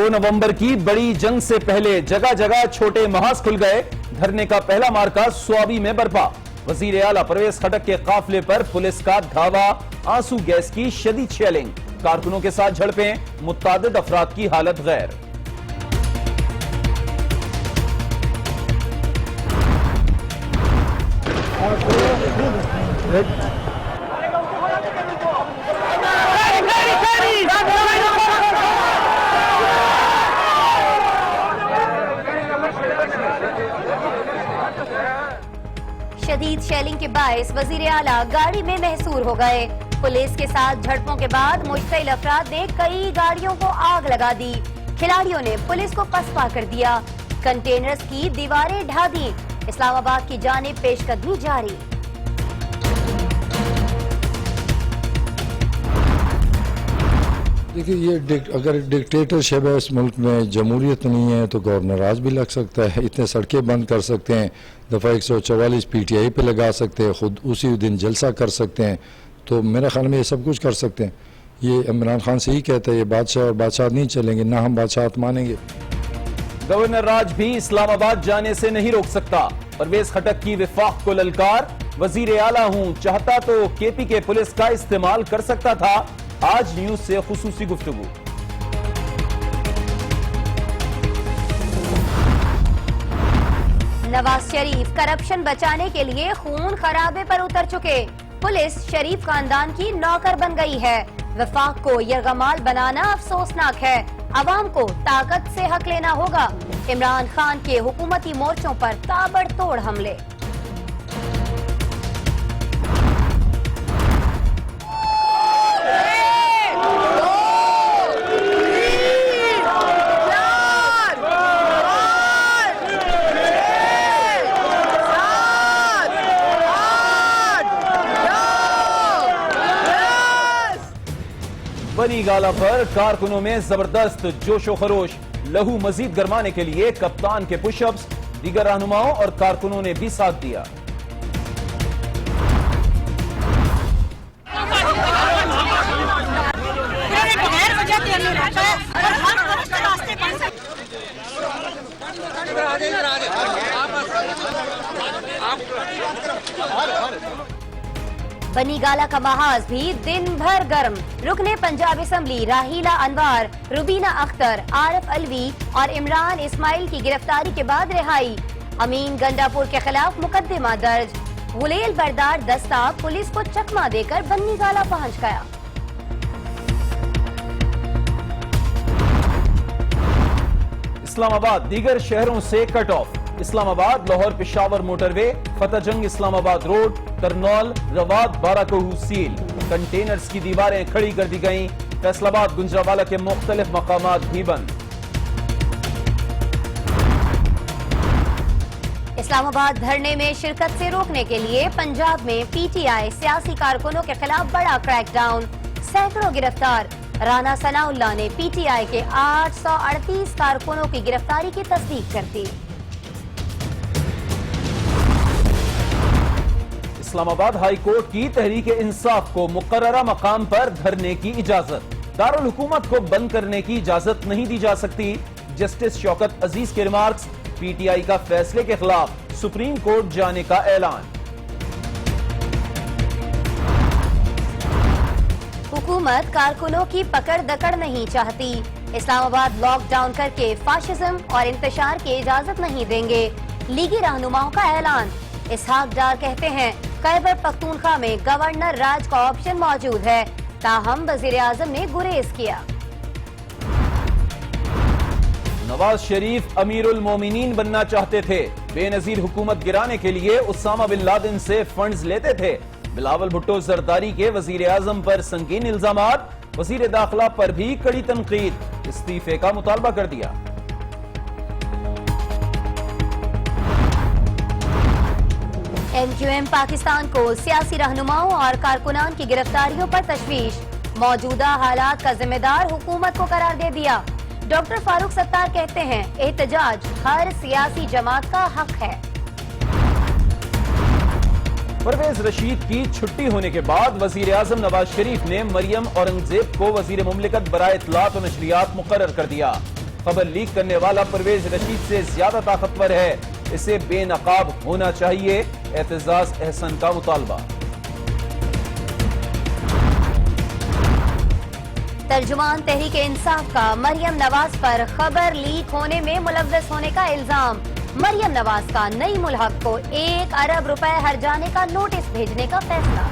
2 नवंबर की बड़ी जंग से पहले जगह जगह छोटे महाज खुल गए। धरने का पहला मार्का स्वाबी में बरपा। वजीर आला परवेज खटक के काफिले पर पुलिस का धावा, आंसू गैस की शदीद शेलिंग, कारकुनों के साथ झड़पें, मुत्तादिद अफराद की हालत गैर। शदीद शेलिंग के बायस वजीर आला गाड़ी में महसूर हो गए। पुलिस के साथ झड़पों के बाद मुश्तिल अफराद ने कई गाड़ियों को आग लगा दी। खिलाड़ियों ने पुलिस को पसपा कर दिया। कंटेनर्स की दीवारें ढा दी। इस्लामाबाद की जानिब पेशकदमी जारी। देखिए, ये अगर डिक्टेटरशिप है इस मुल्क में, जमहूरियत नहीं है, तो गवर्नर राज भी लग सकता है। इतने सड़कें बंद कर सकते हैं, दफ़ा 144 PTI पे लगा सकते हैं, खुद उसी दिन जलसा कर सकते हैं। तो मेरे ख्याल में ये सब कुछ कर सकते हैं। ये इमरान खान से ही कहता है ये बादशाह और बादशाह नहीं चलेंगे, ना हम बादशाह मानेंगे। गवर्नर राज भी इस्लामाबाद जाने से नहीं रोक सकता। परवेज खटक की विफाक को ललकार, वजीर आला हूं, चाहता तो KP के पुलिस का इस्तेमाल कर सकता था। आज न्यूज से खुसूसी गुफ्तगू। नवाज शरीफ करप्शन बचाने के लिए खून खराबे पर उतर चुके। पुलिस शरीफ खानदान की नौकर बन गई है। वफाक को यरगमाल बनाना अफसोसनाक है। अवाम को ताकत से हक लेना होगा। इमरान खान के हुकूमती मोर्चों पर ताबड़तोड़ हमले। बनी गाला पर कारकुनों में जबरदस्त जोशो खरोश। लहू मजीद गरमाने के लिए कप्तान के पुशअप्स, दीगर रहनुमाओं और कारकुनों ने भी साथ दिया। बनी गाला का महाज भी दिन भर गर्म। रुकने पंजाब असम्बली राहीला अनवार, रुबीना अख्तर, आरिफ अलवी और इमरान इस्माइल की गिरफ्तारी के बाद रिहाई। अमीन गंडापुर के खिलाफ मुकदमा दर्ज। गुलेल बरदार दस्ता पुलिस को चकमा देकर बनी गाला पहुंच गया। इस्लामाबाद दीगर शहरों से cut off. Islamabad Lahore Peshawar motorway, Fatehjang Islamabad road, करनौल रवाद बाराकहू सील। कंटेनर्स की दीवारें खड़ी कर दी गईं। फैसलाबाद गुजरावाला के मुख्तलिफ मकामात भी बंद। इस्लामाबाद धरने में शिरकत से रोकने के लिए पंजाब में PTI सियासी कारकुनों के खिलाफ बड़ा क्रैकडाउन। सैकड़ों गिरफ्तार। राना सनाउल्लाह ने PTI के 838 कारकुनों की गिरफ्तारी की तस्दीक कर दी। इस्लामाबाद हाई कोर्ट की तहरीक इंसाफ को मुकर्ररा मकाम पर धरने की इजाजत। दारुल हुकूमत को बंद करने की इजाजत नहीं दी जा सकती। जस्टिस शौकत अजीज के रिमार्क्स। PTI का फैसले के खिलाफ सुप्रीम कोर्ट जाने का ऐलान। हुकूमत कारकुनों की पकड़ दकड़ नहीं चाहती। इस्लामाबाद लॉकडाउन करके फाशिज्म और इंतशार की इजाजत नहीं देंगे। लीगी रहनुमाओं का ऐलान। इसहाक डार कहते हैं खैबर पख्तूनख्वा में गवर्नर राज का ऑप्शन मौजूद है, ताहम वजीर आजम ने गुरेज किया। नवाज शरीफ अमीरुल मोमिनीन बनना चाहते थे। बेनजीर हुकूमत गिराने के लिए उसामा बिन लादेन से फंड्स लेते थे। बिलावल भुट्टो जरदारी के वजीर आजम पर संगीन इल्जामात। वजीर दाखिला पर भी कड़ी तनकीद। इस्तीफे का मुतालबा कर दिया। MQM पाकिस्तान को सियासी रहनुमाओं और कारकुनान की गिरफ्तारियों पर तशवीश। मौजूदा हालात का जिम्मेदार हुकूमत को करार दे दिया। डॉक्टर फारूक सत्तार कहते हैं एहतजाज हर सियासी जमात का हक है। परवेज रशीद की छुट्टी होने के बाद वजीर आजम नवाज शरीफ ने मरियम औरंगजेब को वजीर मुमलिकत बराए इत्तलात और नशरियात मुकर्रर कर दिया। खबर लीक करने वाला परवेज रशीद से ज्यादा ताकतवर है, इसे बेनकाब होना चाहिए। एतजाज अहसन का मुतालबा। तर्जुमान तहरीक इंसाफ का मरियम नवाज पर खबर लीक होने में मुलव्वस होने का इल्जाम। मरियम नवाज का नई मुल्हक को 1 अरब रुपए हर्जाने का नोटिस भेजने का फैसला।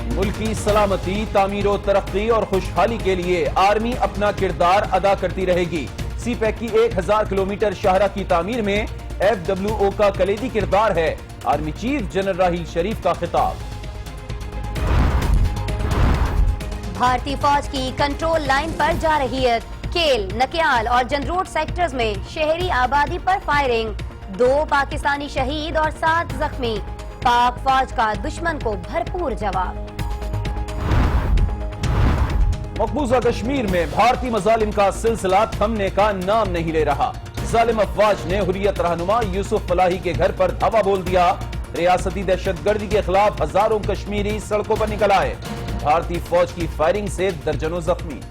मुल्क की सलामती, तामीर और तरक्की और खुशहाली के लिए आर्मी अपना किरदार अदा करती रहेगी। सीपैक की 1000 किलोमीटर शाहरा की तामीर में FWO का कलीदी किरदार है। आर्मी चीफ जनरल राहील शरीफ का खिताब। भारतीय फौज की कंट्रोल लाइन पर जारहियत। केल, नकियाल और जंदरोड सेक्टर्स में शहरी आबादी पर फायरिंग। 2 पाकिस्तानी शहीद और 7 जख्मी। पाक फौज का दुश्मन को भरपूर जवाब। मकबूजा कश्मीर में भारतीय मजालिम का सिलसिला थमने का नाम नहीं ले रहा। जालिम अफवाज ने हुर्रियत रहनुमा यूसुफ फलाही के घर पर धावा बोल दिया। रियासती दहशतगर्दी के खिलाफ हजारों कश्मीरी सड़कों पर निकल आए। भारतीय फौज की फायरिंग से दर्जनों जख्मी।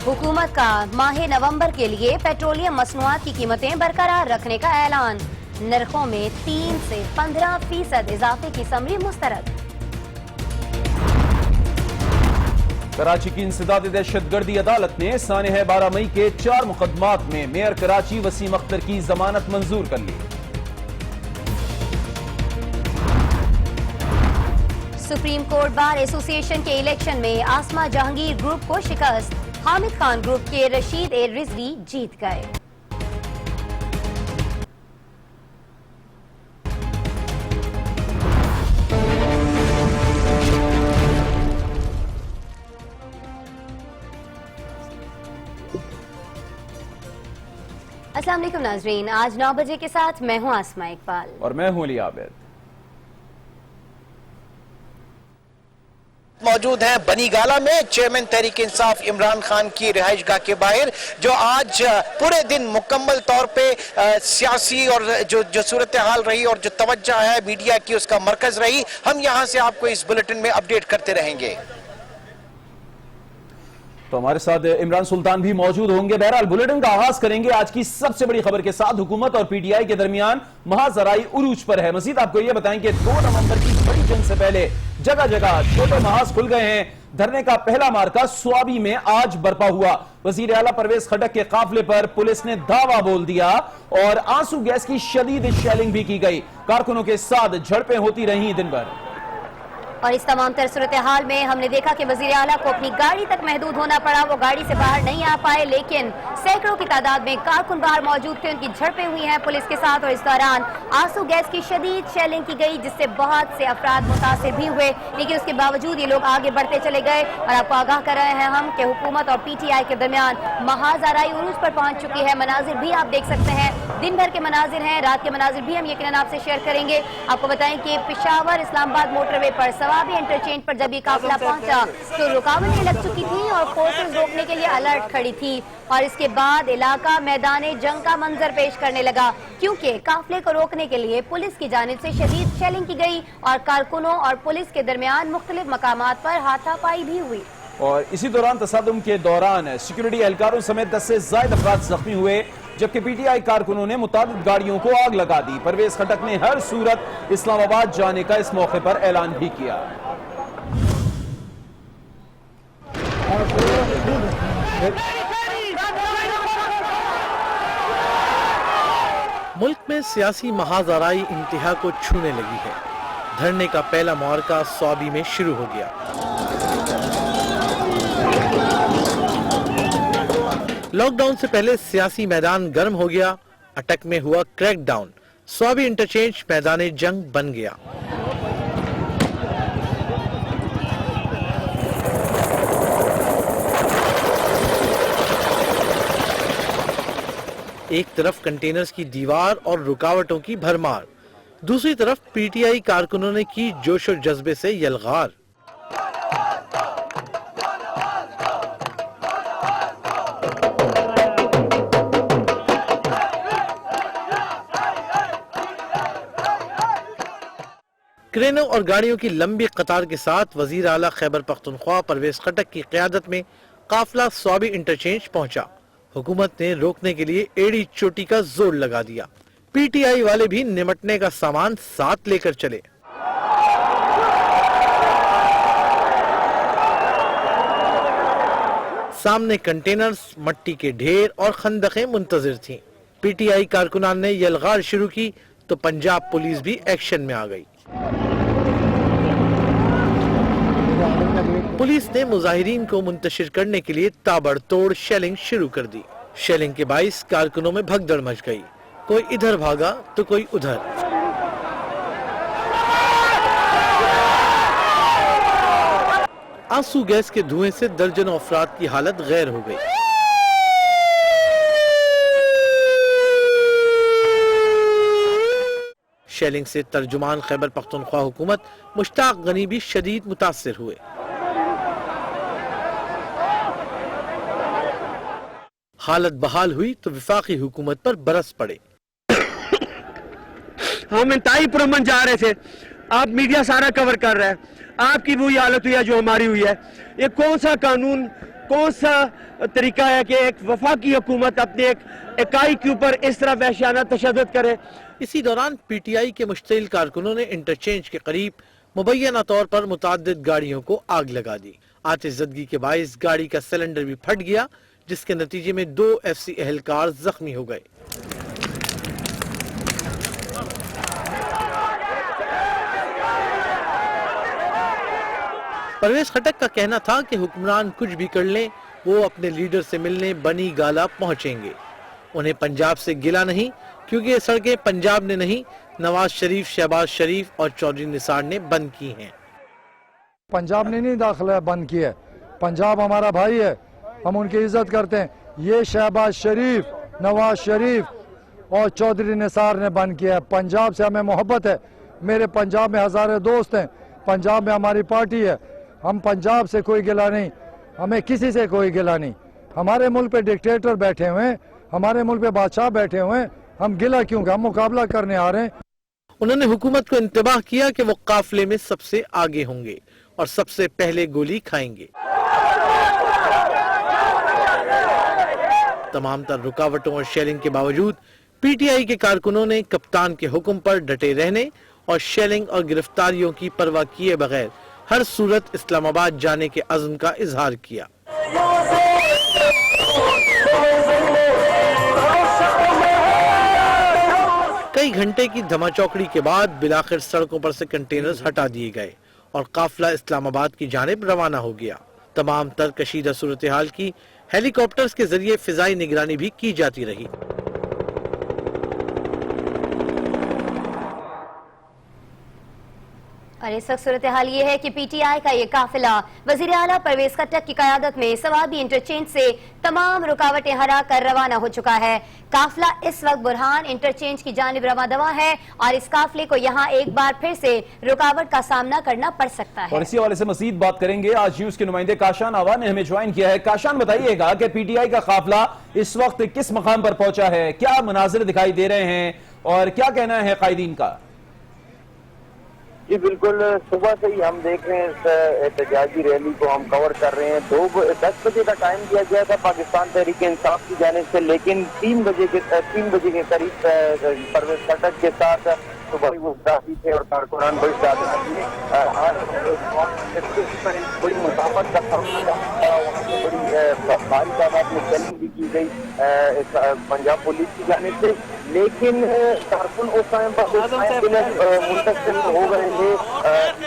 हुकूमत का माह नवंबर के लिए पेट्रोलियम मसनूआत की कीमतें बरकरार रखने का ऐलान। नरखों में 3 से 15% इजाफे की समरी मुस्तरद। कराची की इंसदाद दहशतगर्दी अदालत ने सानह 12 मई के 4 मुकदमात में मेयर कराची वसीम अख्तर की जमानत मंजूर कर ली। सुप्रीम कोर्ट बार एसोसिएशन के इलेक्शन में आसमा जहांगीर ग्रुप को शिकस्त। हामिद खान ग्रुप के रशीद ए रिजवी जीत गए। अस्सलाम वालेकुम नाजरीन, आज 9 बजे के साथ मैं हूं आसमा इकबाल और मैं हूं अली आबिद। मौजूद हैं बनीगाला में चेयरमैन तहरीक इंसाफ इमरान खान की रिहाइशगाह के बाहर, जो आज पूरे दिन मुकम्मल तौर पे सियासी और जो सूरत हाल रही और जो तवज्जो है मीडिया की उसका मरकज रही। हम यहां से आपको इस बुलेटिन में अपडेट करते रहेंगे। तो हमारे साथ इमरान सुल्तान भी मौजूद होंगे। बहरहाल बुलेटिन का आगाज करेंगे आज की सबसे बड़ी खबर के साथ। हुकूमत और पीटीआई के दरमियान महाजराई उरूज पर है। मजीद आपको यह बताएं कि 2 नवंबर की बड़ी जंग से पहले जगह जगह छोटे महाज खुल गए हैं। धरने का पहला मार्का स्वाबी में आज बरपा हुआ। वजीर आला परवेज खटक के काफिले पर पुलिस ने धावा बोल दिया और आंसू गैस की शदीद शेलिंग भी की गई। कारकुनों के साथ झड़पें होती रही दिन भर। और इस तमाम तर सूरत हाल में हमने देखा कि वजीर आला को अपनी गाड़ी तक महदूद होना पड़ा। वो गाड़ी से बाहर नहीं आ पाए, लेकिन सैकड़ों की तादाद में कारकुन बाहर मौजूद थे। उनकी झड़पें हुई हैं पुलिस के साथ और इस दौरान आंसू गैस की शदीद शेलिंग की गई, जिससे बहुत से अफराद मुतासिर भी हुए। लेकिन उसके बावजूद ये लोग आगे बढ़ते चले गए। और आपको आगाह कर रहे हैं हम कि हुकूमत और पीटीआई के दरमियान महाजराई उरूज पर पहुंच चुकी है। मनाजिर भी आप देख सकते हैं, दिन भर के मनाजिर हैं, रात के मनाजिर भी हम यकीनन आपसे शेयर करेंगे। आपको बताएं कि पेशावर इस्लामाबाद मोटरवे पर सवाबी इंटरचेंज पर जब ये काफिला पहुंचा तो रुकावटें लग चुकी थी और फोर्सेस रोकने के लिए अलर्ट खड़ी थी। और इसके बाद इलाका मैदाने जंग का मंजर पेश करने लगा, क्योंकि काफिले को रोकने के लिए पुलिस की जानिब से शदीद शेलिंग की गई और कारकुनों और पुलिस के दरमियान मुख्तलिफ मकामात पर हाथापाई भी हुई। और इसी दौरान तसादुम के दौरान सिक्योरिटी एहलकारों समेत 10 से ज्यादा अफराद जख्मी हुए, जबकि पीटीआई कारकुनों ने मुताबिक गाड़ियों को आग लगा दी। परवेज खटक ने हर सूरत इस्लामाबाद जाने का इस मौके पर ऐलान भी किया। मुल्क में सियासी महाजराई इंतहा को छूने लगी है। धरने का पहला मुआरका स्वाबी में शुरू हो गया। लॉकडाउन से पहले सियासी मैदान गर्म हो गया। अटक में हुआ क्रैकडाउन। स्वाबी इंटरचेंज मैदान जंग बन गया। एक तरफ कंटेनर्स की दीवार और रुकावटों की भरमार, दूसरी तरफ पीटीआई कारकुनों ने की जोश और जज्बे से यलगार। کرینوں اور گاڑیوں کی لمبی قطار کے ساتھ وزیر اعلیٰ خیبر پختونخوا پرویز خٹک کی قیادت میں قافلہ صوابی انٹرچینج پہنچا۔ حکومت نے روکنے کے لیے ایڑی چوٹی کا زور لگا دیا۔ پی ٹی آئی والے بھی نمٹنے کا سامان ساتھ لے کر چلے۔ سامنے کنٹینرز، مٹی کے ڈھیر اور خندقیں منتظر تھیں۔ پی ٹی آئی کارکنان نے یلغار شروع کی تو پنجاب پولیس بھی ایکشن میں آ گئی۔ پولیس نے مظاہرین کو منتشر کرنے کے لیے تابڑ توڑ شیلنگ شروع کر دی۔ شیلنگ کے باعث کارکنوں میں بھگدڑ مچ گئی، کوئی ادھر بھاگا تو کوئی ادھر۔ آنسو گیس کے دھوئیں سے درجنوں افراد کی حالت غیر ہو گئی۔ شیلنگ سے ترجمان خیبر پختونخوا حکومت مشتاق غنی بھی شدید متاثر ہوئے۔ حالت بحال ہوئی تو وفاقی حکومت پر برس پڑے۔ ہم انتہائی پرامن جا رہے تھے، آپ میڈیا سارا کور کر رہا ہے، آپ کی وہی حالت ہوئی ہے جو ہماری ہوئی ہے۔ یہ کون سا قانون، کون سا طریقہ ہے کہ ایک وفاقی حکومت اپنے ایک اکائی کے اوپر اس طرح وحشیانہ تشدد کرے؟ اسی دوران پی ٹی آئی کے مشتعل کارکنوں نے انٹرچینج کے قریب مبینہ طور پر متعدد گاڑیوں کو آگ لگا دی۔ آتش زدگی کے باعث گاڑی کا سلنڈر بھی پھٹ گیا، جس کے نتیجے میں 2 ایف سی اہلکار زخمی ہو گئے۔ پرویز خٹک کا کہنا تھا کہ حکمران کچھ بھی کر لیں، وہ اپنے لیڈر سے ملنے بنی گالا پہنچیں گے۔ انہیں پنجاب سے گلہ نہیں، کیونکہ یہ سڑکیں پنجاب نے نہیں، نواز شریف، شہباز شریف اور چودھری نثار نے بند کی ہیں۔ पंजाब ने नहीं दाखिला बंद किया है, पंजाब हमारा भाई है, हम उनकी इज्जत करते हैं। ये शहबाज शरीफ, नवाज शरीफ और चौधरी निसार ने बंद किया है। पंजाब से हमें मोहब्बत है, मेरे पंजाब में हज़ारों दोस्त हैं, पंजाब में हमारी पार्टी है, हम पंजाब से कोई गिला नहीं, हमें किसी से कोई गिला नहीं। हमारे मुल्क पे डिक्टेटर बैठे हुए हैं, हमारे मुल्क पे बादशाह बैठे हुए हैं, हम गिला क्यों? हम मुकाबला करने आ रहे हैं। انہوں نے حکومت کو انتباہ کیا کہ وہ قافلے میں سب سے آگے ہوں گے اور سب سے پہلے گولی کھائیں گے۔ تمام تر رکاوٹوں اور شیلنگ کے باوجود پی ٹی آئی کے کارکنوں نے کپتان کے حکم پر ڈٹے رہنے اور شیلنگ اور گرفتاریوں کی پرواہ کیے بغیر ہر صورت اسلام آباد جانے کے عزم کا اظہار کیا۔ کئی گھنٹے کی دھما چوکڑی کے بعد بالآخر سڑکوں پر سے کنٹینرز ہٹا دیے گئے اور قافلہ اسلام آباد کی جانب روانہ ہو گیا۔ تمام تر کشیدہ صورتحال کی ہیلی کاپٹرز کے ذریعے فضائی نگرانی بھی کی جاتی رہی۔ اور اس وقت صورتحال یہ ہے کہ پی ٹی آئی کا یہ قافلہ وزیر اعلیٰ پرویز خٹک کی قیادت میں صوابی انٹرچینج سے تمام رکاوٹیں ہرا کر روانہ ہو چکا ہے۔ قافلہ اس وقت برہان انٹرچینج کی جانب رواں دواں ہے اور اس قافلے کو یہاں ایک بار پھر سے رکاوٹ کا سامنا کرنا پڑ سکتا ہے۔ اور اسی حوالے سے مزید بات کریں گے، آج نیوز کے نمائندے کاشان آوا نے ہمیں جوائن کیا ہے۔ کاشان، بتائیے گا کہ پی ٹی آئی کا قافلہ اس وقت کس مقام پر پہنچا ہے، کیا مناظر دکھائی دے رہے ہیں اور کیا کہنا ہے قائدین کا؟ جی بالکل، صبح سے ہی ہم دیکھ رہے ہیں اس احتجاجی ریلی کو ہم کور کر رہے ہیں۔ 10 بجے کا ٹائم دیا گیا تھا پاکستان تحریک انصاف کی جانب سے، لیکن 3 بجے کے قریب پرویز خٹک کے ساتھ صبح وہ کافی تھے اور کارکنان بڑی تعداد میں بڑی مسافت کا سامنا، بڑی بھاری تعداد میں چیلنج بھی کی گئی پنجاب پولیس کی جانب سے، لیکن کارکن اس ٹائم پر منتقل ہو گئے تھے،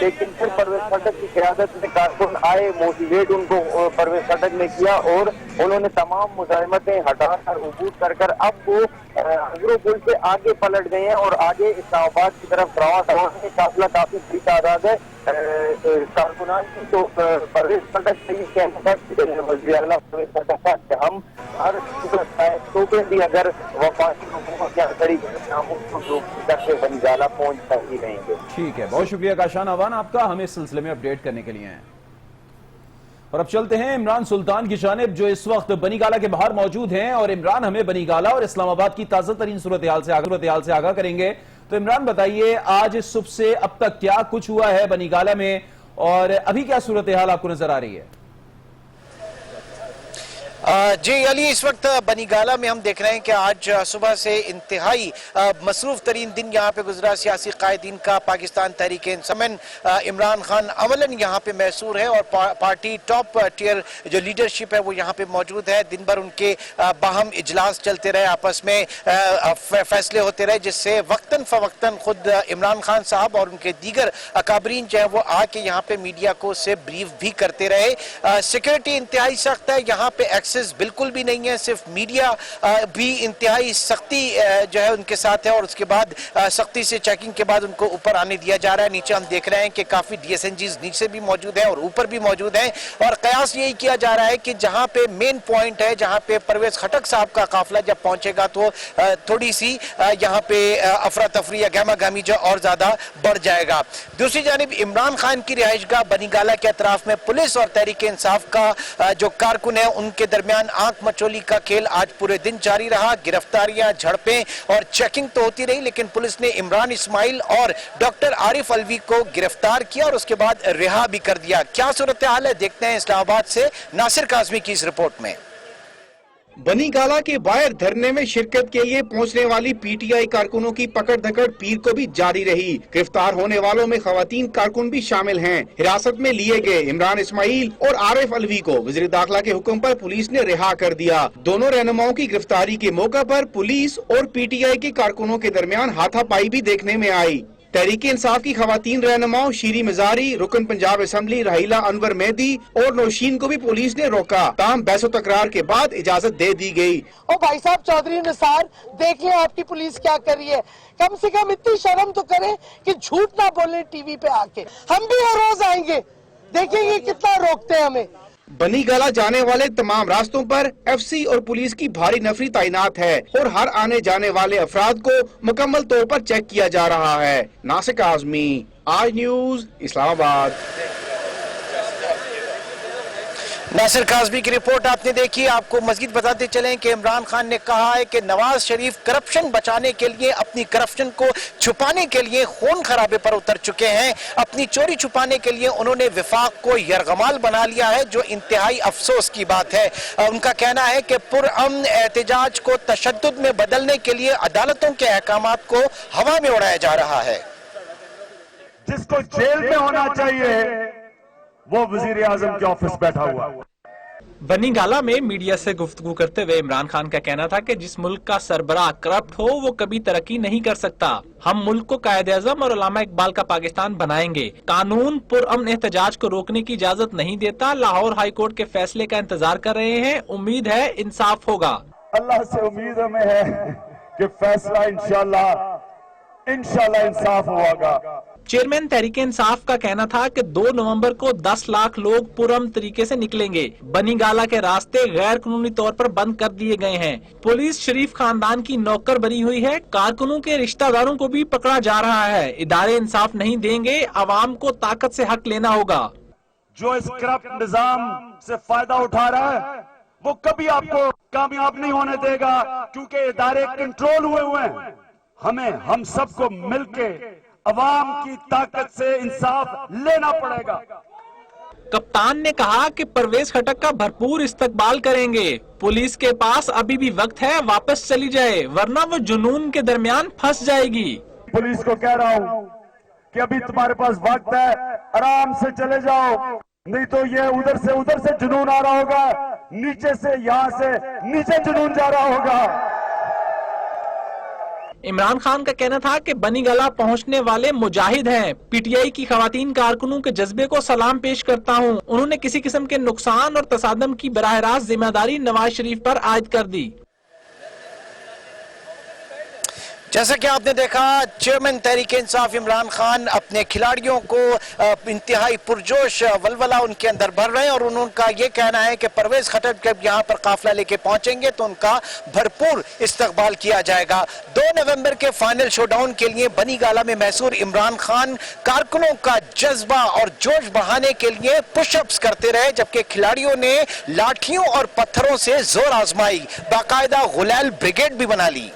لیکن پھر پرویز خٹک کی قیادت میں کارکن آئے، موٹیویٹ ان کو پرویز خٹک نے کیا اور انہوں نے تمام مزاحمتیں ہٹا کر عبور کر اب وہ ہزروں پل سے آگے پلٹ گئے ہیں اور آگے اسلام آباد کی طرف رواں ہے۔ قافلہ کافی بڑی تعداد ہے کارکنان کی، تو پرویز خٹک سے یہ کہنا تھا وزیر اعلیٰ پرویز خٹک کا کہ ہم ہر صوبے بھی اگر وفاقی حکومت کے طریقے سے ہم اس کو روکنے بنی گالا پہنچ کر ہی رہیں گے۔ ٹھیک ہے، بہت شکریہ کاشان آوان آپ کا ہمیں اس سلسلے میں اپڈیٹ کرنے کے لیے ہیں۔ اور اب چلتے ہیں عمران سلطان کی جانب جو اس وقت بنی گالا کے باہر موجود ہیں، اور عمران ہمیں بنی گالا اور اسلام آباد کی تازہ ترین صورتحال سے آگاہ کریں گے۔ तो इमरान बताइए, आज सुबह से अब तक क्या कुछ हुआ है बनीगाला में और अभी क्या सूरत हाल आपको नजर आ रही है? जी अली, इस वक्त बनीगाला में हम देख रहे हैं कि आज सुबह से इंतहाई मसरूफ तरीन दिन यहाँ पे गुजरा सियासी कायदीन का। पाकिस्तान तहरीक इंसाफ इमरान खान अमलन यहाँ पे मैसूर है और पार्टी टॉप टियर जो लीडरशिप है वो यहाँ पे मौजूद है। दिन भर उनके बाहम इजलास चलते रहे, आपस में फैसले होते रहे, जिससे वक्तन फवक्तन खुद इमरान खान साहब और उनके दीगर अकाबरीन जो है वो आके यहाँ पे मीडिया को से ब्रीफ भी करते रहे। सिक्योरिटी इंतहाई सख्त है, यहाँ पे एक्सेस बिल्कुल भी नहीं है, सिर्फ मीडिया भी इंतहाई सख्ती जो है उनके साथ है और उसके बाद सख्ती से चेकिंग के बाद उनको ऊपर आने दिया जा रहा है। नीचे हम देख रहे हैं कि काफी DSNGs नीचे भी मौजूद हैं और ऊपर भी मौजूद हैं और कयास यही किया जा रहा है कि जहां पे मेन पॉइंट है, जहां पे परवेज खटक साहब का काफिला जब पहुंचेगा तो थोड़ी सी यहां पे अफरा तफरी या गहमा गहमी जो और ज्यादा बढ़ जाएगा। दूसरी जानिब इमरान खान की रिहाइशगाह बनीगाला के अतराफ में पुलिस और तहरीक इंसाफ का जो कारकुन है उनके दरमियान आंख मचोली का खेल आज पूरे दिन जारी रहा। गिरफ्तारियां, झड़पें और चेकिंग तो होती रही, लेकिन पुलिस ने इमरान इस्माइल और डॉक्टर आरिफ अलवी को गिरफ्तार किया और उसके बाद रिहा भी कर दिया। क्या सूरत हाल है, देखते हैं इस्लामाबाद से नासिर काज़मी की इस रिपोर्ट में। बनीगाला के बाहर धरने में शिरकत के लिए पहुंचने वाली PTI कारकुनों की पकड़ धकड़ पीर को भी जारी रही। गिरफ्तार होने वालों में खवातीन कारकुन भी शामिल हैं। हिरासत में लिए गए इमरान इस्माइल और आरिफ अलवी को वज़ीर दाखिला के हुक्म पर पुलिस ने रिहा कर दिया। दोनों रहनुमाओं की गिरफ्तारी के मौका पर पुलिस और PTI के कारकुनों के दरमियान हाथापाई भी देखने में आई। तहरीक इंसाफ की खवातीन रहनुमाओं शीरी मजारी, रुकन पंजाब असेंबली राहिला अनवर मेहदी और नौशीन को भी पुलिस ने रोका। ताम बहसो तकरार के बाद इजाजत दे दी गई। और भाई साहब चौधरी निसार, देख ले आपकी पुलिस क्या कर रही है। कम से कम इतनी शर्म तो करें कि झूठ ना बोले टीवी पे आके। हम भी हर रोज आएंगे, देखेंगे कितना रोकते हैं हमें। बनीगाला जाने वाले तमाम रास्तों पर FC और पुलिस की भारी नफरी तैनात है और हर आने जाने वाले अफराद को मुकम्मल तौर पर चेक किया जा रहा है। नासिर काज़मी, आज न्यूज, इस्लामाबाद। नासिर काज़मी की रिपोर्ट आपने देखी। आपको मजीद बताते चलें कि इमरान खान ने कहा है कि नवाज शरीफ करप्शन बचाने के लिए, अपनी करप्शन को छुपाने के लिए खून खराबे पर उतर चुके हैं। अपनी चोरी छुपाने के लिए उन्होंने विफाक को यरगमाल बना लिया है, जो इंतहाई अफसोस की बात है। उनका कहना है कि पुरअमन एहतजाज को तशद्दुद में बदलने के लिए अदालतों के अहकामात को हवा में उड़ाया जा रहा है। जिसको जेल में होना चाहिए वो वजीर आजम के ऑफिस बैठा हुआ। बनीगाला में मीडिया से गुफ्तगू करते हुए इमरान खान का कहना था कि जिस मुल्क का सरबराह करप्ट हो वो कभी तरक्की नहीं कर सकता। हम मुल्क को कायदे आज़म और उलमा इकबाल का पाकिस्तान बनाएंगे। कानून पुरअमन एहतजाज को रोकने की इजाजत नहीं देता। लाहौर हाई कोर्ट के फैसले का इंतजार कर रहे हैं। उम्मीद है इंसाफ होगा। अल्लाह से उम्मीद हमें है कि फैसला इंशाल्लाह इंसाफ होगा। चेयरमैन तहरीक इंसाफ का कहना था कि 2 नवंबर को 10 लाख लोग पुरअमन तरीके से निकलेंगे। बनीगाला के रास्ते गैर कानूनी तौर पर बंद कर दिए गए हैं। पुलिस शरीफ खानदान की नौकर बनी हुई है। कारकुनों के रिश्तेदारों को भी पकड़ा जा रहा है। इदारे इंसाफ नहीं देंगे। आवाम को ताकत से हक लेना होगा। जो इस करप्ट निजाम से फायदा उठा रहा है वो कभी आपको कामयाब नहीं होने देगा, क्योंकि इदारे कंट्रोल हुए हैं। हम सबको मिलके अवाम की ताकत से इंसाफ लेना पड़ेगा। कप्तान ने कहा कि परवेज खटक का भरपूर इस्तकबाल करेंगे। पुलिस के पास अभी भी वक्त है, वापस चली जाए, वरना वो जुनून के दरमियान फंस जाएगी। पुलिस को कह रहा हूँ कि अभी तुम्हारे पास वक्त है, आराम से चले जाओ, नहीं तो ये उधर से जुनून आ रहा होगा, नीचे से यहाँ से नीचे जुनून जा रहा होगा। इमरान खान का कहना था कि बनीगाला पहुंचने वाले मुजाहिद हैं। PTI की खवातीन कारकुनों के जज्बे को सलाम पेश करता हूं। उन्होंने किसी किस्म के नुकसान और तसादम की बराह रास्त जिम्मेदारी नवाज शरीफ पर आयद कर दी। जैसा कि आपने देखा, चेयरमैन तहरीक इंसाफ इमरान खान अपने खिलाड़ियों को इंतहाई पुरजोश वलवला उनके अंदर भर रहे हैं और उनका ये कहना है कि परवेज खटक जब यहाँ पर काफिला लेके पहुंचेंगे तो उनका भरपूर इस्तकबाल किया जाएगा। 2 नवंबर के फाइनल शोडाउन के लिए बनीगाला में मैसूर इमरान खान कारकुनों का जज्बा और जोश बढ़ाने के लिए पुशअप्स करते रहे, जबकि खिलाड़ियों ने लाठियों और पत्थरों से जोर आजमाई, बाकायदा गुलैल ब्रिगेड भी बना ली।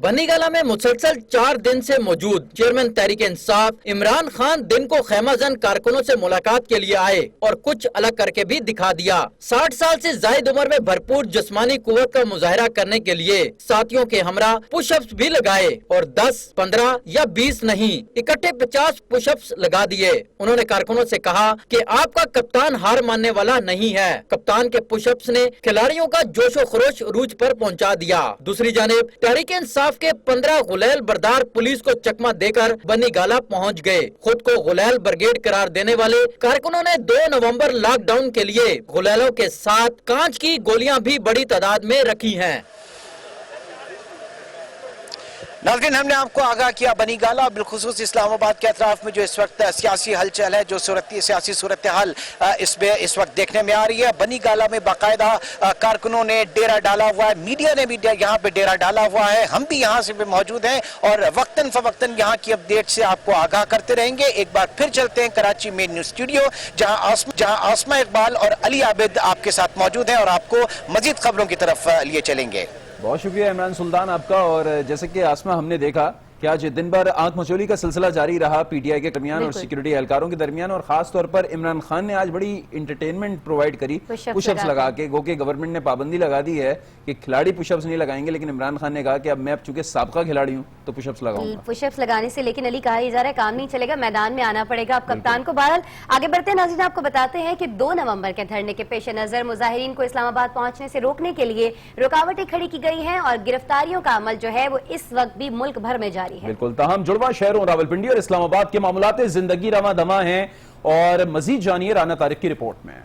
बनी गाला में मुसलसल 4 दिन से मौजूद चेयरमैन तहरीक इंसाफ इमरान खान दिन को खैमाजन कारकुनों से मुलाकात के लिए आए और कुछ अलग करके भी दिखा दिया। 60 साल से जायद उम्र में भरपूर जिस्मानी कुव्वत का मुजाहरा करने के लिए साथियों के हमरा पुशअप्स भी लगाए और 10, 15 या 20 नहीं, इकट्ठे 50 पुशअप्स लगा दिए। उन्होंने कारकुनों से कहा कि आपका कप्तान हार मानने वाला नहीं है। कप्तान के पुशअप्स ने खिलाड़ियों का जोशो खरोश अरूज पर पहुंचा दिया। दूसरी जानिब तहरीक इंसाफ के 15 गुलैल बरदार पुलिस को चकमा देकर बनी गाला पहुंच गए। खुद को गुलैल ब्रिगेड करार देने वाले कारकुनों ने 2 नवंबर लॉकडाउन के लिए गुलैलों के साथ कांच की गोलियां भी बड़ी तादाद में रखी हैं। नाज़रीन, हमने आपको आगाह किया बनी गाला बिलखुसूस इस्लामाबाद के अतराफ में जो इस वक्त सियासी हलचल है, जो सियासी सूरत हाल इसमें इस वक्त देखने में आ रही है। बनी गाला में बाकायदा कारकुनों ने डेरा डाला हुआ है, मीडिया ने भी यहाँ पे डेरा डाला हुआ है। हम भी यहाँ से मौजूद हैं और वक्तन फवक्तन यहाँ की अपडेट से आपको आगाह करते रहेंगे। एक बार फिर चलते हैं कराची मेन न्यूज स्टूडियो, जहाँ आसमा इकबाल और अली आबिद आपके साथ मौजूद हैं और आपको मजीद खबरों की तरफ लिए चलेंगे। बहुत शुक्रिया इमरान सुल्तान आपका। और जैसे कि आसमा हमने देखा कि आज दिन भर आंख मचोली का सिलसिला जारी रहा पीटीआई के दरमियान और सिक्योरिटी एहलकारों के दरमियान, और खास तौर पर इमरान खान ने आज बड़ी इंटरटेनमेंट प्रोवाइड करी पुशअप्स लगा के। गो के गवर्नमेंट ने पाबंदी लगा दी है कि खिलाड़ी पुशअप्स नहीं लगाएंगे, लेकिन इमरान खान ने कहा कि अब मैं अब चूंकि साबका खिलाड़ी हूं तो पुशअप्स लगाऊंगा। पुशअप्स लगाने से लेकिन अली कहा जा रहा है काम नहीं चलेगा, मैदान में आना पड़ेगा अब कप्तान को। बहरहाल आगे बढ़ते हैं नाज़रीन, आपको बताते हैं कि 2 नवंबर के धरने के पेश नजर मुजाहिरीन को इस्लामाबाद पहुंचने से रोकने के लिए रुकावटें खड़ी की गई हैं और गिरफ्तारियों का अमल जो है वो इस वक्त भी मुल्क भर में जारी है। बिल्कुल, तमाम जुड़वा शहरों रावलपिंडी और इस्लामाबाद के मामलात जिंदगी रवा दमा हैं। और मजीद जानिए राना तारिक की रिपोर्ट में।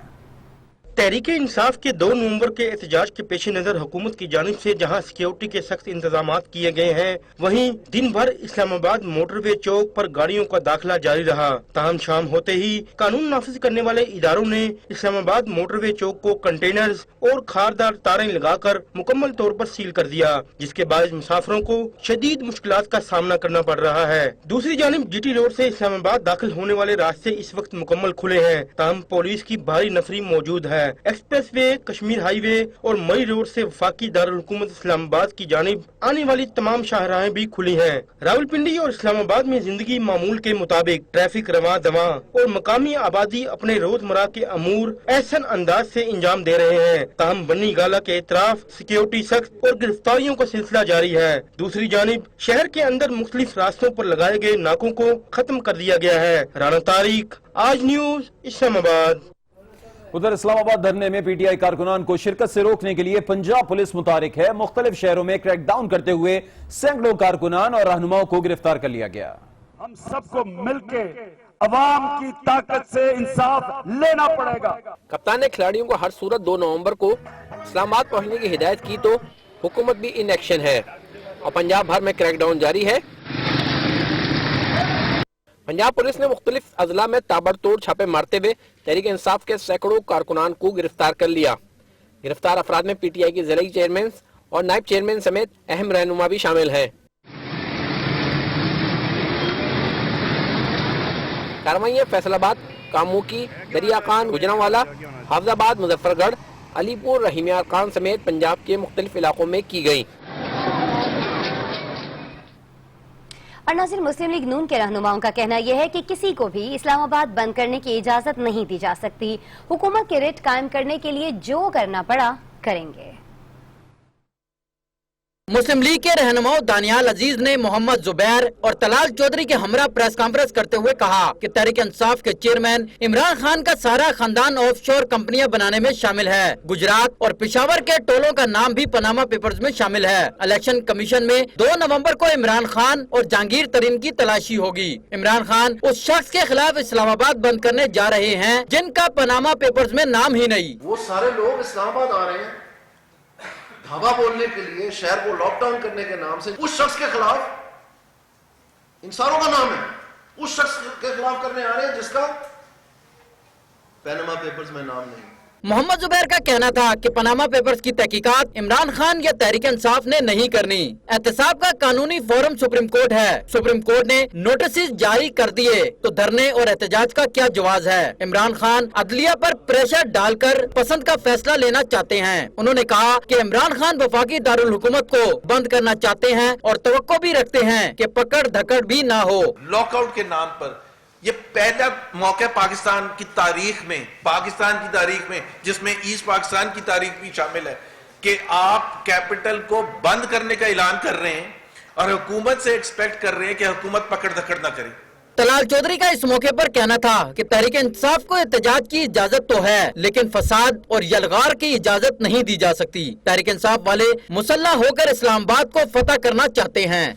तहरीक इंसाफ के 2 नवंबर के एहतजाज के पेश नजर हुकूमत की जानिब से जहां सिक्योरिटी के सख्त इंतजाम किए गए हैं, वहीं दिन भर इस्लामाबाद मोटरवे चौक पर गाड़ियों का दाखिला जारी रहा। ताहम शाम होते ही कानून नाफिज करने वाले इदारों ने इस्लामाबाद मोटरवे चौक को कंटेनर्स और खारदार तारें लगाकर मुकम्मल तौर पर सील कर दिया, जिसके बाद मुसाफिरों को शदीद मुश्किलात का सामना करना पड़ रहा है। दूसरी जानिब जीटी रोड से इस्लामाबाद दाखिल होने वाले रास्ते इस वक्त मुकम्मल खुले हैं, ताहम पुलिस की भारी नफरी मौजूद है। एक्सप्रेस वे, कश्मीर हाईवे और मई रोड से वफाकी दारुल हुकूमत इस्लामाबाद की जानिब आने वाली तमाम शाहराहें भी खुली हैं। रावलपिंडी और इस्लामाबाद में जिंदगी मामूल के मुताबिक ट्रैफिक रवा दवा और मकामी आबादी अपने रोजमर्रा के अमूर एहसन अंदाज से इंजाम दे रहे हैं। ताहम बनी गाला के इतराफ सिक्योरिटी सख्त और गिरफ्तारियों का सिलसिला जारी है। दूसरी जानिब शहर के अंदर मुख्तलिफ रास्तों पर लगाए गए नाकों को खत्म कर दिया गया है। राना तारिक, आज न्यूज, इस्लामाबाद। उधर इस्लामाबाद धरने में पीटीआई कारकुनान को शिरकत से रोकने के लिए पंजाब पुलिस मुतारिक है। मुख्तलिफ शहरों में क्रैकडाउन करते हुए सैकड़ों कारकुनान और रहनुमाओं को गिरफ्तार कर लिया गया। हम सबको मिलके अवाम की ताकत से इंसाफ लेना पड़ेगा। कप्तान ने खिलाड़ियों को हर सूरत 2 नवंबर को इस्लामाबाद पहुंचने की हिदायत की तो हुकूमत भी इन एक्शन है और पंजाब भर में क्रैकडाउन जारी है। पंजाब पुलिस ने मुख्तलिफ अजला में ताबड़तोड़ छापे मारते हुए तहरीक इंसाफ के सैकड़ों कारकुनान को गिरफ्तार कर लिया। गिरफ्तार अफराद में पीटीआई के जिला चेयरमैन और नायब चेयरमैन समेत अहम रहनुमा भी शामिल हैं। कार्रवाइयां फैसलाबाद, कामोकी, दरिया खान, गुजरांवाला, हाफजाबाद, मुजफ्फरगढ़, अलीपुर, रहीमियार खान समेत पंजाब के मुख्तलिफ इलाकों में की गई। और नाज़रीन, मुस्लिम लीग नून के रहनुमाओं का कहना यह है कि किसी को भी इस्लामाबाद बंद करने की इजाजत नहीं दी जा सकती। हुकूमत के रिट कायम करने के लिए जो करना पड़ा करेंगे। मुस्लिम लीग के रहनुमाओं दानियाल अजीज ने मोहम्मद जुबैर और तलाल चौधरी के हमरा प्रेस कॉन्फ्रेंस करते हुए कहा कि तहरीक इंसाफ के चेयरमैन इमरान खान का सारा खानदान ऑफशोर कंपनियां बनाने में शामिल है। गुजरात और पेशावर के टोलों का नाम भी पनामा पेपर्स में शामिल है। इलेक्शन कमीशन में 2 नवंबर को इमरान खान और जहांगीर तरीन की तलाशी होगी। इमरान खान उस शख्स के खिलाफ इस्लामाबाद बंद करने जा रहे हैं जिनका पनामा पेपर्स में नाम ही नहीं। वो सारे लोग इस्लामाबाद आ रहे हैं धावा बोलने के लिए, शहर को लॉकडाउन करने के नाम से। उस शख्स के खिलाफ इन सारों का नाम है, उस शख्स के खिलाफ करने आ रहे हैं जिसका पैनामा पेपर्स में नाम नहीं। मोहम्मद जुबैर का कहना था कि पनामा पेपर्स की तहकीकात इमरान खान या तहरीक इंसाफ ने नहीं करनी। एहतसाब का कानूनी फोरम सुप्रीम कोर्ट है। सुप्रीम कोर्ट ने नोटिस जारी कर दिए तो धरने और एहतजाज का क्या जवाज है। इमरान खान अदलिया पर प्रेशर डालकर पसंद का फैसला लेना चाहते हैं। उन्होंने कहा कि इमरान खान वफाकी दारुल हुकूमत को बंद करना चाहते हैं और तवक्को भी रखते हैं कि पकड़ धकड़ भी ना हो। लॉकआउट के नाम पर ये पहला मौका पाकिस्तान की तारीख में जिसमें ईस्ट पाकिस्तान की तारीख भी शामिल है कि आप कैपिटल को बंद करने का ऐलान कर रहे हैं और हुकूमत से एक्सपेक्ट कर रहे हैं कि हुकूमत पकड़ धकड़ ना करे। तलाल चौधरी का इस मौके पर कहना था कि तहरीक इंसाफ को एहतजाज की इजाजत तो है, लेकिन फसाद और यलगार की इजाजत नहीं दी जा सकती। तहरीक इंसाफ वाले मुसल्ला होकर इस्लामाबाद को फतह करना चाहते हैं।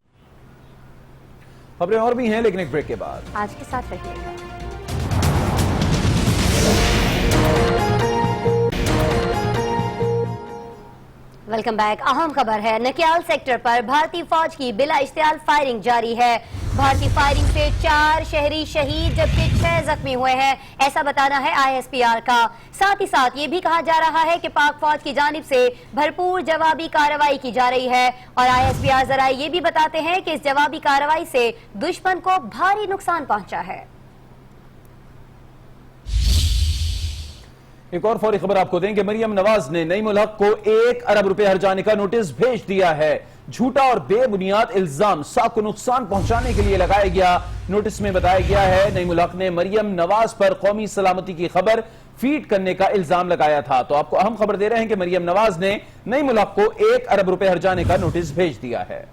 खबरें और भी हैं, लेकिन एक ब्रेक के बाद। आज के साथ रहिएगा। Welcome back. अहम खबर है, नकियाल सेक्टर पर भारतीय फौज की बिला इश्तियाल फायरिंग जारी है। भारतीय फायरिंग से 4 शहरी शहीद जबकि 6 जख्मी हुए हैं, ऐसा बताना है ISPR का। साथ ही साथ ये भी कहा जा रहा है कि पाक फौज की जानिब से भरपूर जवाबी कार्रवाई की जा रही है और ISPR जराए ये भी बताते हैं कि इस जवाबी कार्रवाई से दुश्मन को भारी नुकसान पहुंचा है। एक और फौरी खबर आपको दें कि मरियम नवाज ने नईम उल हक को 1 अरब रुपए हर्जाने का नोटिस भेज दिया है। झूठा और बेबुनियाद इल्जाम साख को नुकसान पहुंचाने के लिए लगाया गया। नोटिस में बताया गया है नईम उल हक ने मरियम नवाज पर कौमी सलामती की खबर फीड करने का इल्जाम लगाया था। तो आपको अहम खबर दे रहे हैं कि मरियम नवाज ने नईम उल हक को 1 अरब रुपए हर्जाने का नोटिस भेज दिया है।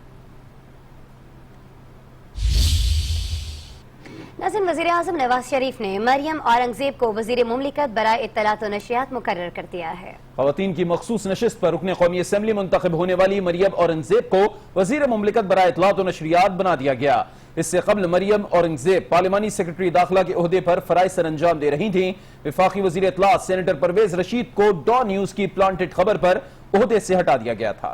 नाज़रीन, वज़ीर आज़म नवाज शरीफ ने मरियम औरंगजेब को वज़ीर मुमलिकत बराए इत्तलात व नशरियात मुकर्रर कर दिया है। ख़वातीन की मखसूस नशिस्त पर रुकने कौमी असेंबली मुंतखब होने वाली मरियम औरंगजेब को वज़ीर मुमलिकत बराए इत्तलात व नशरियात बना दिया गया। इससे कबल मरियम औरंगजेब पार्लिमानी सेक्रेटरी दाखिला के ओहदे पर फराइज सर अंजाम दे रही थी। वफाकी वज़ीर इत्तलात सेनेटर परवेज रशीद को डॉ न्यूज की प्लांटेड खबर पर ओहदे से हटा दिया गया था।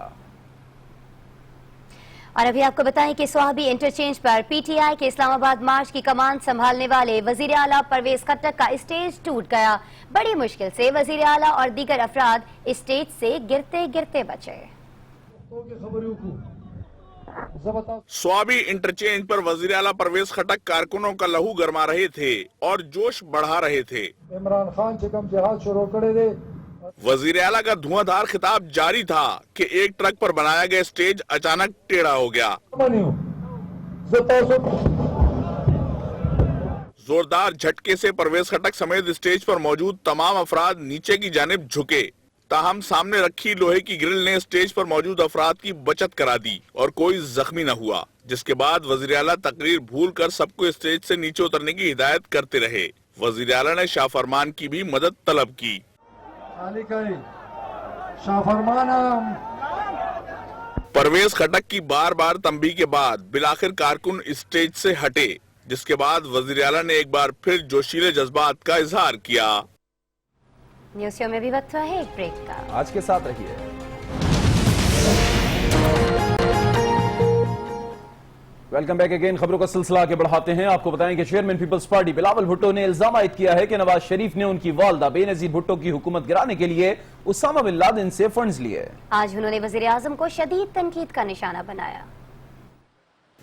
और अभी आपको बताएं कि स्वाबी इंटरचेंज पर PTI के इस्लामाबाद मार्च की कमान संभालने वाले वजीर आला परवेज खट्टक का स्टेज टूट गया। बड़ी मुश्किल से वजीर आला और दीगर अफराद स्टेज से गिरते गिरते बचे। स्वाबी इंटरचेंज पर वजीर आला परवेज खट्टक कारकुनों का लहू गरमा रहे थे और जोश बढ़ा रहे थे। इमरान खान से कम जिहाद शुरू करे थे। वजीर आला का धुआंधार खिताब जारी था कि एक ट्रक पर बनाया गया स्टेज अचानक टेढ़ा हो गया। जोरदार झटके से परवेज खट्टक समेत स्टेज पर मौजूद तमाम अफराद नीचे की जानिब झुके। ताहम सामने रखी लोहे की ग्रिल ने स्टेज पर मौजूद अफराद की बचत करा दी और कोई जख्मी न हुआ, जिसके बाद वजीर आला तकरीर भूल कर सबको स्टेज से नीचे उतरने की हिदायत करते रहे। वजीर आला ने शाह फरमान की भी मदद तलब की। परवेज खट्टक की बार बार तंबीह के बाद बिलाखिर कारकुन स्टेज से हटे, जिसके बाद वजीर आला ने एक बार फिर जोशीले जज्बात का इजहार किया। न्यूज़ शो में भी वक्त हुआ है एक ब्रेक का। आज के साथ रहिए। Welcome back again. खबरों का सिलसिला आगे बढ़ाते हैं। आपको बताएं कि चेयरमैन पीपल्स पार्टी बिलावल भुट्टो ने इल्जाम आयद किया है कि नवाज शरीफ ने उनकी वालदा बेनजीर भुट्टो की हुकूमत गिराने के लिए उसामा बिन लादेन से फंड्स लिए। आज उन्होंने वजीर आजम को शदीद तनकीद का निशाना बनाया।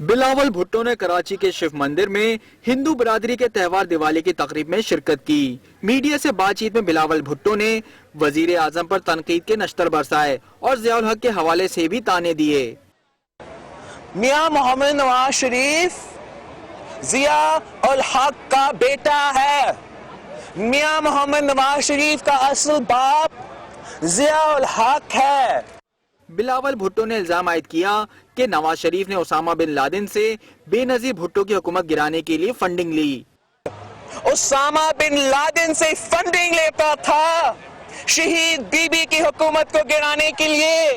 बिलावल भुट्टो ने कराची के शिव मंदिर में हिंदू बरादरी के त्यौहार दिवाली की तकरीब में शिरकत की। मीडिया से बातचीत में बिलावल भुट्टो ने वजीर आजम पर तनकीद के नश्तर बरसाए और ज़िया उल हक के हवाले से भी ताने दिए। मियां मोहम्मद नवाज शरीफ ज़िया उल हक का बेटा है। मियां मोहम्मद नवाज शरीफ का असल बाप ज़िया उल हक है। बिलावल भुट्टो ने इल्जाम आयद किया कि नवाज शरीफ ने उसामा बिन लादेन से बेनजीर भुट्टो की हुकूमत गिराने के लिए फंडिंग ली। उसामा बिन लादेन से फंडिंग लेता था शहीद बीबी की हुकूमत को गिराने के लिए,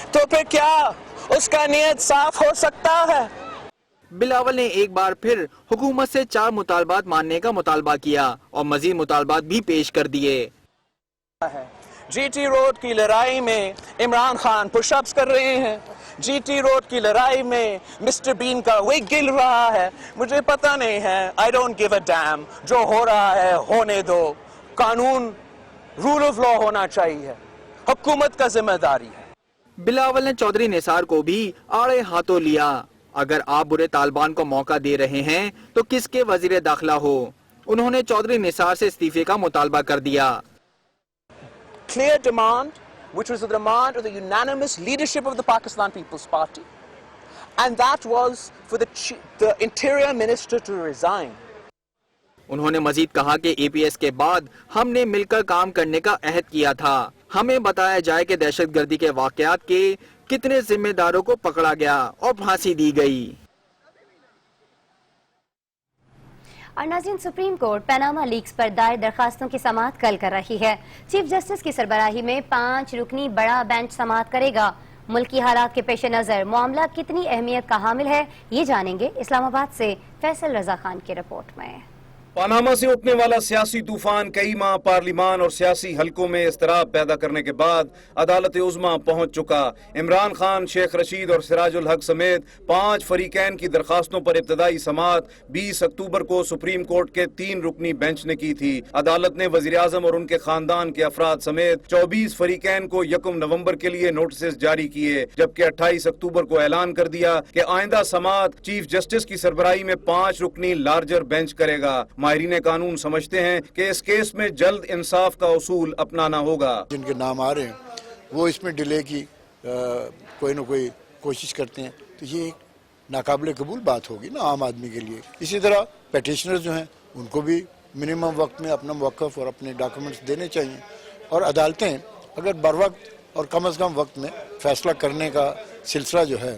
तो फिर क्या उसका नियत साफ हो सकता है? बिलावल ने एक बार फिर हुकूमत से 4 मुतालबात मानने का मुतालबा किया और मजीद मुतालबात भी पेश कर दिए। GT रोड की लड़ाई में इमरान खान पुशअप्स कर रहे हैं। GT रोड की लड़ाई में मिस्टर बीन का विग गिर रहा है। मुझे पता नहीं है, I don't give a dam. जो हो रहा है होने दो। कानून رول آف لا ہونا چاہیے، حکومت کا ذمہ داری ہے۔ بلاول نے چودھری نثار کو بھی آڑے ہاتھوں لیا۔ اگر آپ برے طالبان کو موقع دے رہے ہیں تو کس کے وزیر داخلہ ہو؟ انہوں نے چودھری نثار سے استعفے کا مطالبہ کر دیا۔ Clear demand, which was the demand of the unanimous leadership of the Pakistan People's Party, and that was for the Interior Minister to resign. انہوں نے مزید کہا کہ اے پی ایس کے بعد ہم نے مل کر کام کرنے کا عہد کیا تھا۔ ہمیں بتایا جائے کہ دہشت گردی کے واقعات کے کتنے ذمہ داروں کو پکڑا گیا اور پھانسی دی گئی۔ اور ناظرین، سپریم کورٹ پاناما لیکس پر دائر درخواستوں کی سماعت کل کر رہی ہے۔ چیف جسٹس کی سربراہی میں 5 رکنی بڑا بینچ سماعت کرے گا۔ ملکی حالات کے پیش نظر معاملہ کتنی اہمیت کا حامل ہے، یہ جانیں گے اسلام آباد سے فیصل رضا خان کی رپورٹ میں۔ پاناما سے اٹھنے والا سیاسی طوفان کئی ماہ پارلیمان اور سیاسی حلقوں میں اضطراب پیدا کرنے کے بعد عدالت عظمیٰ پہنچ چکا۔ عمران خان، شیخ رشید اور سراج الحق سمیت 5 فریقین کی درخواستوں پر ابتدائی سماعت 20 اکتوبر کو سپریم کورٹ کے 3 رکنی بینچ نے کی تھی۔ عدالت نے وزیراعظم اور ان کے خاندان کے افراد سمیت 24 فریقین کو 1 نومبر کے لیے نوٹسز جاری کیے، جبکہ 28 اکتوبر کو اعلان کر دیا کہ آئندہ سماعت چیف جسٹس کی سربراہی میں 5 رکنی لارجر بینچ کرے گا۔ ماہرین قانون سمجھتے ہیں کہ اس کیس میں جلد انصاف کا اصول اپنانا ہوگا۔ جن کے نام آ رہے ہیں وہ اس میں ڈیلے کی کوئی نہ کوئی کوشش کرتے ہیں، تو یہ ایک ناقابل قبول بات ہوگی نا عام آدمی کے لیے۔ اسی طرح پیٹیشنر جو ہیں ان کو بھی منیمم وقت میں اپنا موقف اور اپنے ڈاکومنٹس دینے چاہیے، اور عدالتیں اگر بر وقت اور کم از کم وقت میں فیصلہ کرنے کا سلسلہ جو ہے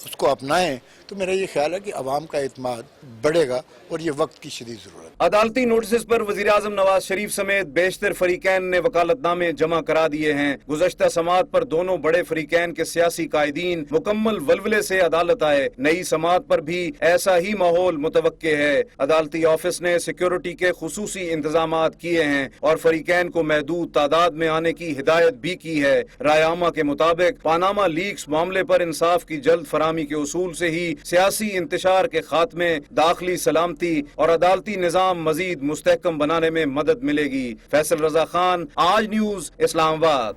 اس کو اپنائیں تو میرا یہ خیال ہے کہ عوام کا اعتماد بڑھے گا، اور یہ وقت کی شدید ضرورت ہے۔ عدالتی نوٹسز پر وزیراعظم نواز شریف سمیت بیشتر فریقین نے وکالت نامے جمع کرا دیے ہیں۔ گزشتہ سماعت پر دونوں بڑے فریقین کے سیاسی قائدین مکمل ولولے سے عدالت آئے۔ نئی سماعت پر بھی ایسا ہی ماحول متوقع ہے۔ عدالتی آفس نے سیکیورٹی کے خصوصی انتظامات کیے ہیں اور فریقین کو محدود تعداد میں آنے کی ہدایت بھی کی ہے۔ رائے عامہ کے مطابق پاناما لیکس معاملے پر انصاف کی جلد فراہمی کے اصول سے ہی سیاسی انتشار کے خاتمے، داخلی سلامتی اور عدالتی نظام مزید مستحکم بنانے میں مدد ملے گی۔ فیصل رضا خان، آج نیوز، اسلام آباد۔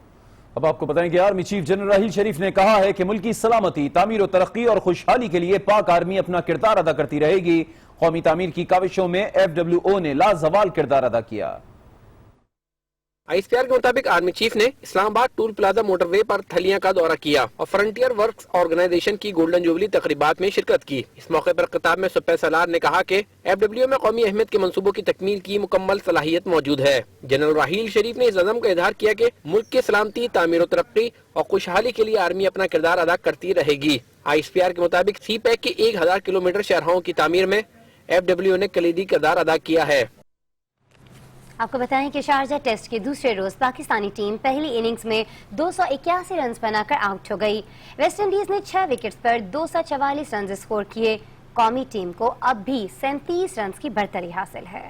اب آپ کو بتائیں کہ army chief general Raheel Sharif نے کہا ہے کہ ملکی سلامتی، تعمیر و ترقی اور خوشحالی کے لیے پاک آرمی اپنا کردار ادا کرتی رہے گی۔ قومی تعمیر کی کاوشوں میں FWO نے لازوال کردار ادا کیا۔ ISPR کے مطابق آرمی چیف نے اسلام آباد ٹول پلازا موٹر وے پر تھلیاں کا دورہ کیا اور فرنٹیئر ورکس آرگنائزیشن کی گولڈن جوبلی تقریبات میں شرکت کی۔ اس موقع پر خطاب میں سپہ سالار نے کہا کہ FWO میں قومی اہمیت کے منصوبوں کی تکمیل کی مکمل صلاحیت موجود ہے۔ جنرل راحیل شریف نے اس عزم کا اظہار کیا کہ ملک کے سلامتی، تعمیر و ترقی اور خوشحالی کے لیے آرمی اپنا کردار ادا کرتی رہے گی۔ ISPR کے مطابق سی پیک کی 1000 کلومیٹر شاہراہوں کی تعمیر میں FWO نے کلیدی کردار ادا کیا ہے۔ آپ کو بتائیں کہ شارجہ ٹیسٹ کے دوسرے روز پاکستانی ٹیم پہلی اننگز میں 281 رنز بنا کر آؤٹ ہو گئی۔ ویسٹ انڈیز نے 6 وکٹس پر 244 رنز اسکور کیے۔ قومی ٹیم کو اب بھی 37 رنز کی برتری حاصل ہے۔